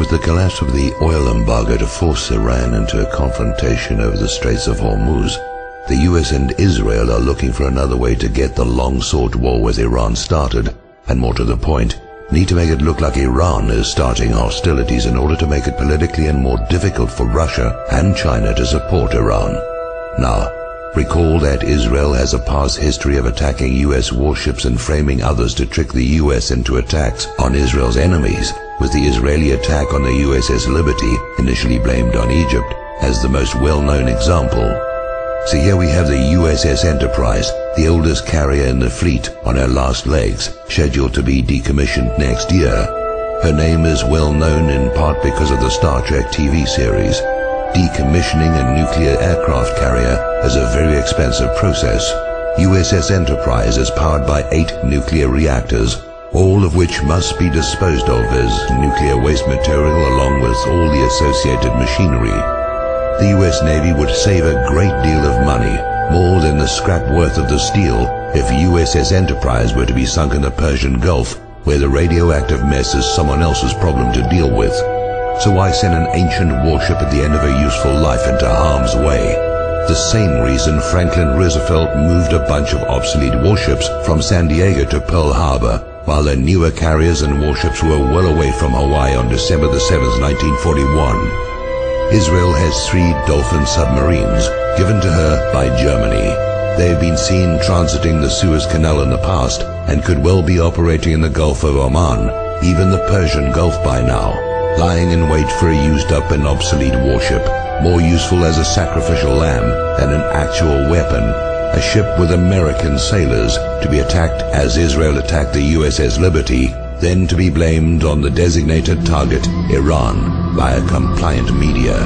With the collapse of the oil embargo to force Iran into a confrontation over the Straits of Hormuz, the US and Israel are looking for another way to get the long-sought war with Iran started, and more to the point, need to make it look like Iran is starting hostilities in order to make it politically and more difficult for Russia and China to support Iran. Now, recall that Israel has a past history of attacking US warships and framing others to trick the US into attacks on Israel's enemies, with the Israeli attack on the USS Liberty, initially blamed on Egypt, as the most well-known example. So here we have the USS Enterprise, the oldest carrier in the fleet, on her last legs, scheduled to be decommissioned next year. Her name is well known in part because of the Star Trek TV series. Decommissioning a nuclear aircraft carrier is a very expensive process. USS Enterprise is powered by 8 nuclear reactors, all of which must be disposed of as nuclear waste material along with all the associated machinery. The US Navy would save a great deal of money, more than the scrap worth of the steel, if USS Enterprise were to be sunk in the Persian Gulf, where the radioactive mess is someone else's problem to deal with. So why send an ancient warship at the end of her useful life into harm's way? The same reason Franklin Roosevelt moved a bunch of obsolete warships from San Diego to Pearl Harbor, while their newer carriers and warships were well away from Hawaii on December the 7th, 1941. Israel has 3 Dolphin submarines, given to her by Germany. They have been seen transiting the Suez Canal in the past, and could well be operating in the Gulf of Oman, even the Persian Gulf by now, lying in wait for a used-up and obsolete warship, more useful as a sacrificial lamb than an actual weapon, a ship with American sailors to be attacked as Israel attacked the USS Liberty, then to be blamed on the designated target, Iran, by a compliant media.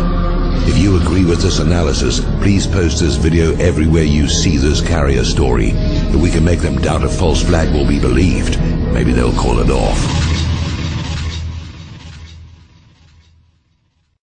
If you agree with this analysis, please post this video everywhere you see this carrier story. If we can make them doubt a false flag will be believed, maybe they'll call it off.